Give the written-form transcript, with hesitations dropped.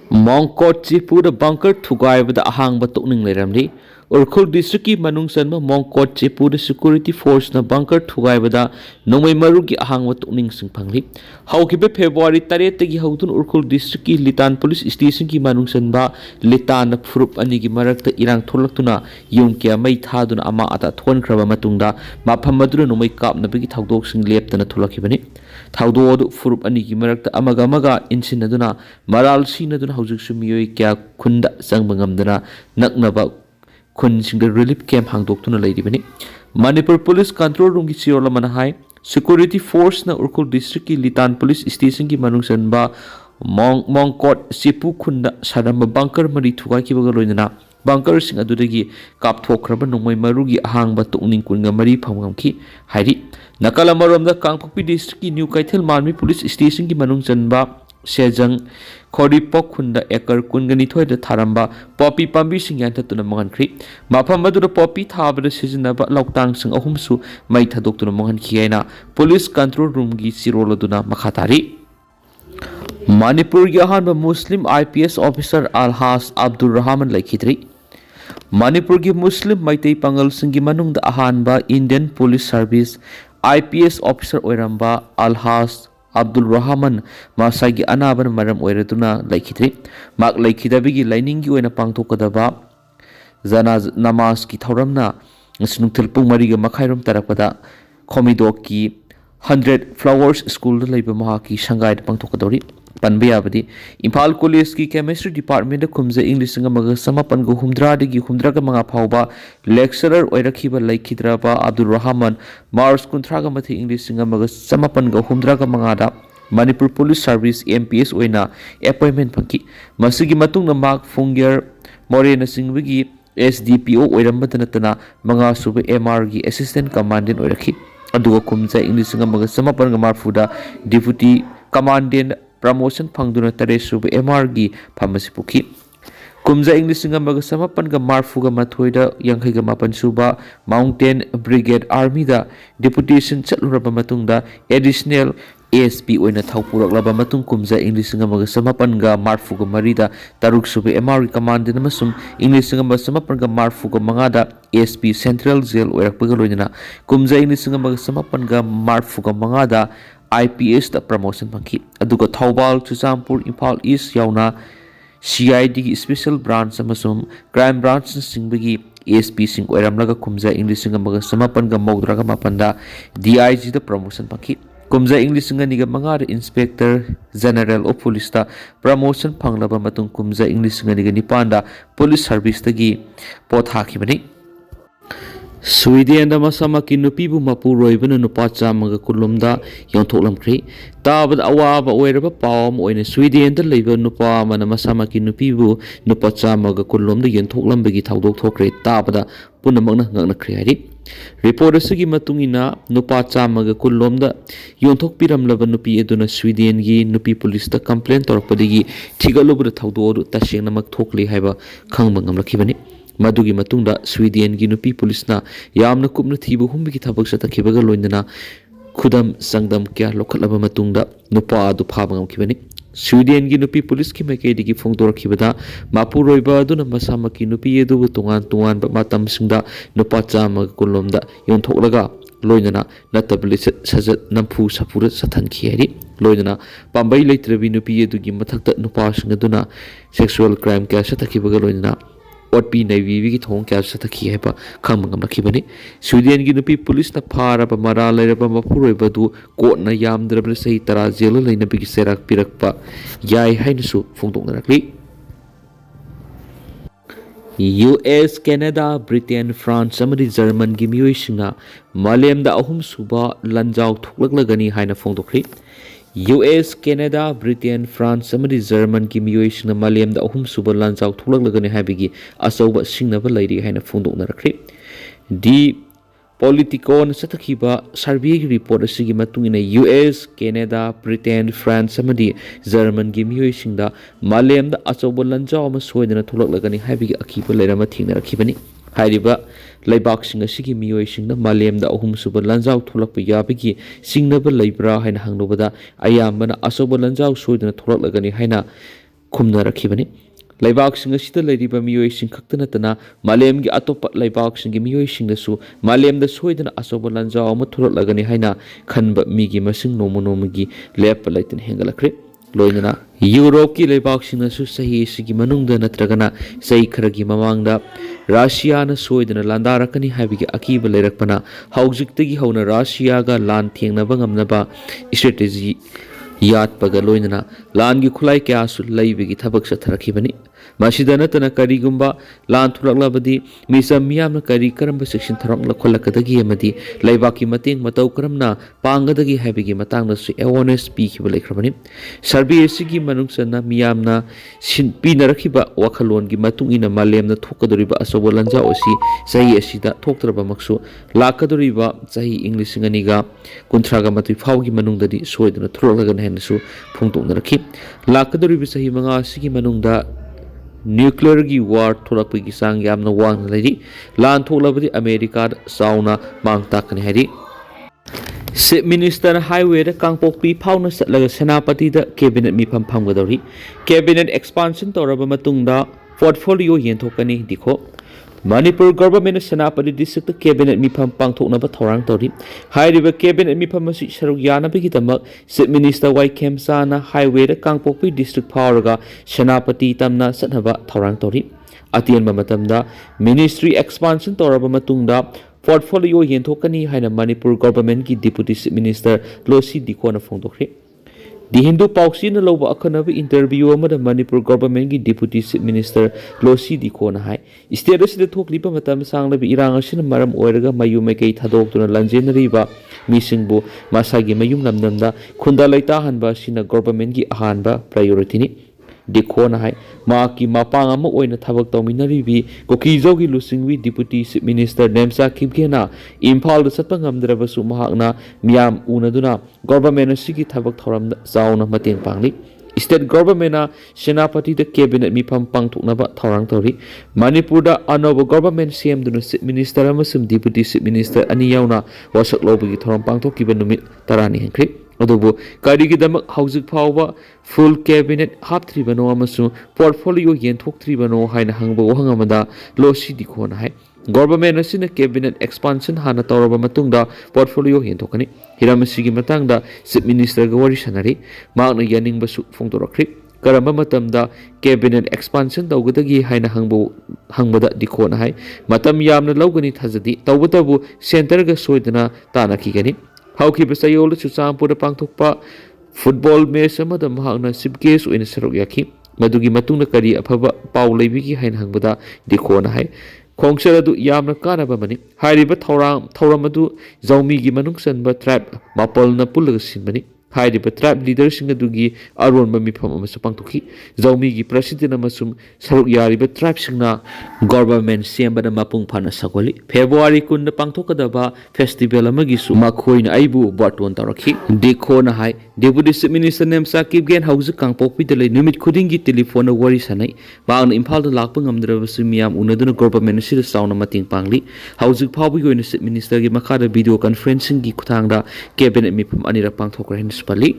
Mongkot Chipuda bunker Thugaiba Ahang Batuning Leramdi, Urkul Distriki Manungsan Mongkot Chipuda Security Force na bunker Thugaiba Nomay Marugi Ahang Batuning Singpangli. How Kibe February Taretagi Hautun Urkul Distriki Litan Police Station Ki Manungsan ba Litan Frup Anigi Marakta Irang Tolaktuna Yunkia May Tadun Ama Ata Tuan Kraba Matunda, Mapamadura Nomay Kap Nabigi Tagdog Sing Leptana Tulakibani. Taudo Furup Aniki Marakta Amagamaga Insinaduna, Maral Sinaduna Housing Sumio Kya Kunda Sangbangamdana, Naknaba Kun Sing the relief camp hang doctuna lady Beni. Manipur Police Control Room Gisiola Manahai, Security Force na Urkul District Litan Police Station Ki Manungsan ba Mongkot Sipu Kunda Sadamba Bunker Mari Tugaki Bagaloina. Bunker sing adudagi kap thokraba nongmai marugi ahangba tukning kunga mari phamgamki hairi nakala maromda kangpokpi district ki new kaithel marmi police station ki manung chanba sejang khori pok khunda ekar kungani thoi da tharamba poppy pambi sing yan tatuna mangan khri mafam madura poppy thabada sijinaba loktang sing ahumsu mai thadokuna mangan khiaina police control room gi siroladuna makhatari Manipur ki ahanba Muslim IPS officer Alhas Abdul Rahman Laikhidri Manipur ki Muslim Meetei Pangal Singi Manung da ahanba Indian Police Service IPS officer oiramba Alhas Abdul Rahman Masagi Anaban Maram Oiratuna Laikhidri Mak Laikhidabigi Lining ki oina pangthokadaba Zanaz Namaz ki Thauramna Snuktil Pung Mariga Makhairum Tarapada Komidok ki 100 Flowers School Labor Mahaki Shanghai Pangthokadori Panbayabadi, Impal College ki Chemistry Department of Kumza English Singamaga Samapan go Humdra digi Humdraga Manga Pauba, Lecturer Oirakiba Laikhidraba Abdul Rahman, Mars Kuntraga Mati English Singamaga Samapan go Humdraga Mangada, Manipur Police Service MPS Oina, Appointment Panki, Masigi Matung na Mark Fungier, Morena Singwigi, SDPO Oirambatanatana, Manga Suba MR gi Assistant Commandant Oiraki, Aduga Kumza English Singamaga Samapan Gamarfuda, Deputy Commandant Promotion Pangduna Taresuba MRG Pharmacy Puki Kumza English Singamaga Samapan ga Marfuga Mathoida Yanghaiga Mapan Suba Mountain Brigade Army da Deputation Chatluraba Matungda Additional ASP Oina Thaupurak Laba Matung Kumza English Singamaga Samapan ga Marfuga Marida Taruk Suba MRG Command Namasum English Singamaga Samapan ga Marfuga Mangada ASP Central Jail Oirakpaga Loina Kumza English Singamaga Samapan ga Marfuga Mangada IPS da promotion pangki aduga Thawbal Chuchampur Imphal East yaona CID gi special branch amasum crime branch singbagi ASP sing oiramlaga kumza English singamaga samapan ga maudraga mapanda DIG da promotion pangki kumza English singaniga manga inspector general of police da promotion panglaba matung kumza English singaniga nipanda police service tagi pot hakibani Sweden da masama ki nupibu mapuroibana nupa chamaga kulumda yontoklamkri tabad awaba oiraba pawam oina Sweden da leiba nupa mana masama ki nupibu nupa chamaga kulumda yontoklambagi thaudok thokre tabada punamakna ngaknakri hari report asigi matungina nupa chamaga kulumda yontokpiramlaba nupi aduna Sweden gi nupi police da complaint torpadigi thigalubra thaudoru tasengnamak thokli haiba khangba ngamlakhibani Madugi matungda Sweden gi nupi police na yamna kupna thibu humbi ki thabak satakhibaga loindana khudam sangdam kya lokhalaba matungda nupa adu phabangam kibani Sweden gi nupi police ki maikei digi phongdorakhibada mapuroiba aduna masama ki nupi edu tungan tungan ba matam singda nupa chama kulomda yonthoklaga loinana natabli sajat nampu sapura sathan khiyari loinana pambai leitrabi nupi edu gi mathakta nupa singaduna sexual crime kya satakhibaga loinana Otpi Navy ki thong kya satakhi heba khamangam rakhibani Sweden gi nupi police na phara ba mara lairaba mapuroi badu ko na yamdrabra sei tara jelo leina bi serak pirakpa yai hainasu phongdokna rakli US Canada Britain France amadi German gi miyoi Malem da ahum suba Lanjao thoklaglagani haina phongdokri US, Canada, Britain, France, amadi German ki miyoi singna Malem da ahum suba Lanjao thoklaglagani haibigi asoba singnaba lairi haina phongdoknarakri di Politico na satakhiba survey report asigi matungina US, Canada, Britain, France amadi German gi miyoi singda Malem da asoba Lanjao ama soidana thoklaglagani haibigi akiba lairama thingnarakibani hairiba Laibak sing asigi miyoi singna Malem da ahum suba Lanjao tholakpa yabigi singnaba leibra haina hangnobada ayambana asoba Lanjao soidana thoklaglagani haina ꯈꯨꯝꯅꯔꯛꯈꯤꯕꯅꯤ ꯂꯩꯕꯥꯛꯁꯤꯡ ꯑꯁꯤꯗ ꯂꯩꯔꯤꯕ ꯃꯤꯑꯣꯏꯁꯤꯡ ꯈꯛꯇ ꯅꯠꯇꯅ ꯃꯥꯂꯦꯝꯒꯤ ꯑꯇꯣꯞꯄ ꯂꯩꯕꯥꯛꯁꯤꯡꯒꯤ ꯃꯤꯑꯣꯏꯁꯤꯡꯗꯁꯨ ꯃꯥꯂꯦꯝꯗ ꯁꯣꯏꯗꯅ ꯑꯆꯧꯕ ꯂꯥꯟꯖꯥꯎ ꯑꯃ ꯊꯣꯛꯂꯛꯂꯒꯅꯤ ꯍꯥꯏꯅ ꯈꯟꯕ ꯃꯤꯒꯤ ꯃꯁꯤꯡ ꯅꯣꯡꯃ ꯅꯣꯡꯃꯒꯤ ꯂꯦꯞꯄ ꯂꯩꯇꯅ ꯍꯦꯟꯒꯠꯂꯛꯈ꯭ꯔꯦ ꯂꯣꯏꯅꯅ ꯌꯨꯔꯣꯞꯀꯤ ꯂꯩꯕꯥꯛꯁꯤꯡꯅꯁꯨ ꯆꯍꯤ ꯑꯁꯤꯒꯤ ꯃꯅꯨꯡꯗ ꯅꯠꯇ꯭ꯔꯒꯅ ꯆꯍꯤ ꯈꯔꯒꯤ ꯃꯃꯥꯡꯗ ꯔꯥꯁꯤꯌꯥꯅ ꯁꯣꯏꯗꯅ ꯂꯥꯟꯗꯥꯔꯛꯀꯅꯤ ꯍꯥꯏꯕꯒꯤ ꯑꯀꯤꯕ ꯂꯩꯔꯛꯄꯅ ꯍꯧꯖꯤꯛꯇꯒꯤ ꯍꯧꯅ ꯔꯥꯁꯤꯌꯥꯒ ꯂꯥꯟ ꯊꯦꯡꯅꯕ ꯉꯝꯅꯕ ꯏꯁꯇ꯭ꯔꯦꯇꯦꯖꯤ ꯌꯥꯠꯄꯒ ꯂꯣꯏꯅꯅ ꯂꯥꯟꯒꯤ ꯈꯨꯠꯂꯥꯏ ꯀꯌꯥꯁꯨ ꯂꯩꯕꯒꯤ ꯊꯕꯛ ꯆꯠꯊꯔꯛꯈꯤꯕꯅꯤ ꯃꯁꯤꯗ ꯅꯠꯇꯅ ꯀꯔꯤꯒꯨꯝꯕ ꯂꯥꯟ ꯊꯣꯛꯂꯛꯂꯕꯗꯤ ꯃꯤꯆꯝ ꯃꯤꯌꯥꯝꯅ ꯀꯔꯝꯕ ꯆꯦꯛꯁꯤꯟ ꯊꯧꯔꯥꯡ ꯂꯧꯈꯠꯂꯛꯀꯗꯒꯦ ꯑꯃꯗꯤ ꯂꯩꯕꯥꯛꯀꯤ ꯃꯇꯦꯡ ꯃꯇꯧ ꯀꯔꯝꯅ ꯄꯥꯡꯒꯗꯒꯦ ꯍꯥꯏꯕꯒꯤ ꯃꯇꯥꯡꯗꯁꯨ ꯑꯦꯋꯥꯔꯅꯦꯁ ꯄꯤꯈꯤꯕ ꯂꯩꯈ꯭ꯔꯕꯅꯤ ꯁꯔꯚꯦ ꯑꯁꯤꯒꯤ ꯃꯅꯨꯡ ꯆꯟꯅ ꯃꯤꯌꯥꯝꯅ ꯄꯤꯅꯔꯛꯈꯤꯕ ꯋꯥꯈꯜꯂꯣꯟꯒꯤ ꯃꯇꯨꯡ ꯏꯟꯅ ꯃꯥꯂꯦꯝꯗ ꯊꯣꯛꯀꯗꯧꯔꯤꯕ ꯑꯆꯧꯕ ꯂꯥꯟꯖꯥꯎ ꯑꯁꯤ ꯆꯍꯤ ꯑꯁꯤꯗ ꯊꯣꯛꯇ꯭ꯔꯕꯃꯛꯁꯨ ꯂꯥꯛꯀꯗꯧꯔꯤꯕ ꯆꯍꯤ ꯏꯪ 2030 ꯐꯥꯎꯒꯤ ꯃꯅꯨꯡꯗꯗꯤ ꯁꯣꯏꯗꯅ ꯊꯣꯛꯂꯛꯂꯒꯅꯤ ꯍꯥꯏꯅꯁꯨ ꯐꯣꯡꯗꯣꯛꯅꯔꯛꯈꯤ ꯂꯥꯛꯀꯗꯧꯔꯤꯕ ꯆꯍꯤ 5 ꯑꯁꯤꯒꯤ ꯃꯅꯨꯡꯗ न्यूक्लियर वार थोलक्पगी चांग यामना वांगना लेरी लान थोलबदी अमेरिका चाउना मांग ताकने हैरी चीफ मिनिस्टर हाईवे कांगपोक्पी फाउना चटलगा सेनापति कैबिनेट मिफम फमगदौरी कैबिनेट एक्सपांशन तौरब मतुंगदा पोर्टफोलियो येंथोकनी दिखो Manipur government Senapati district cabinet मिफम पांथोकनबा थौरांग तौरी हाइरिबा कैबिनेट मिफम असी सरुक यानबगीदमक चीफ मिनिस्टर वाई खेमसाना हाईवे कांगपोक्पी डिस्ट्रिक्ट फावरगा सेनापति तमना चटनबा थौरांग तौरी अतियनबा मतमदा मिनिस्ट्री एक्सपांशन तौरबा मतुंगदा पोर्टफोलियो येंथोकनी हाइना मणिपुर गवर्नमेंट की डिप्यूटी चीफ मिनिस्टर लोसी दिखोना फोंदोखरे दी हिंदू पाउसीना लौब अखनब इंटरव्यू अमदा मणिपुर गवर्नमेंट की डिप्यूटी चीफ मिनिस्टर लोसी दिखोना हाय स्टेट असिदा थोकलिबा मतम सांगलब इरांग असिना मरम ओइरगा मयु मैकई थादोक्तुना लंजेनरीबा मिसिंगबु मासागी मयुम लमनमदा खुंदा लैता हनबा सिना गवर्नमेंट की अहानबा प्रायोरिटीनी दिखोना हाय माकी मापांग अमा ओइना थबक तौमिनरीबी कोकीजोगी लुसिंगवी डिप्यूटी चीफ मिनिस्टर नेमचा किबगेना इम्फाल चटपा ngamdrabasu mahakna miyam unaduna government asigi thabak thoramda chauna mateng pangli state government na senapati da cabinet mifam pangthoknaba thorang tori manipur da anoba government semduna chief minister amasum deputy chief minister ani yauna wasak lobagi thoram pangthokkiba numit tarani henkri अदुबो कारिगिदमक हौजिक फावबा full cabinet हापथ्रिबनो अमसु portfolio येंथोक्थ्रिबनो हाइना हंगबो वहंगमदा लोसी दिखोना हाय गवर्नमेंट असिना कैबिनेट एक्सपांशन हाना तौरबा मतुंगदा पोर्टफोलियो येंथोकनी हिरामसिगी मतंगदा चीफ मिनिस्टर ग वरी सनरी मागना यानिंगबसु फोंदोरखरि करamba matamda कैबिनेट एक्सपांशन तौगदगी हाइना हंगबदा दिखोना हाय मतम यामना लौगनी थाजदी तौबतबु सेंटर ग सोइदना तानाखिगनी हाउखिबा चयोल चुचांपुर पांथोकपा फुटबॉल मैच अमदा महाकना चीफ गेस्ट ओइना सरुक याखि मदुगी मतुंगना करी अफबा पाउ लैबिगी हाइना हंगबदा दिखोना हाय खोंगसर अदु यामना कानबा मनि हाइरिबा थौराम अदु जौमीगी मनुंग चनबा ट्राइब मापलना पुलगा सिनबनि हाइरिबा ट्राइब लीडर सिंग अदुगी अरोनबा मिफम अमसु पांथोखि जौमीगी प्रेसिडेंट अमसुम सरुक यारिबा ट्राइब सिंगना गवर्नमेंट सेमबदा मपुंग फाना सगोली फेब्रुवारी 10 पांथोकदबा फेस्टिवल अमगिसु मखोइना आइबु बाटोन तौरखि देखोना हाय डेपुटी चीफ मिनिस्टर नेमचा किबगेन हाउज कांगपोक्पीदा लै नुमित खुदिंगी टेलीफोन वरी सनै बांगना इम्फालदा लाकपा ngamdrabasu miyam unaduna government sida sauna mating pangli हाउजिक फावबी गोइना चीफ मिनिस्टर की मखादा वीडियो कॉन्फ्रेंसिंग की खुथांगदा कैबिनेट मिफम अनिरा पांथोकरा हिन स्पली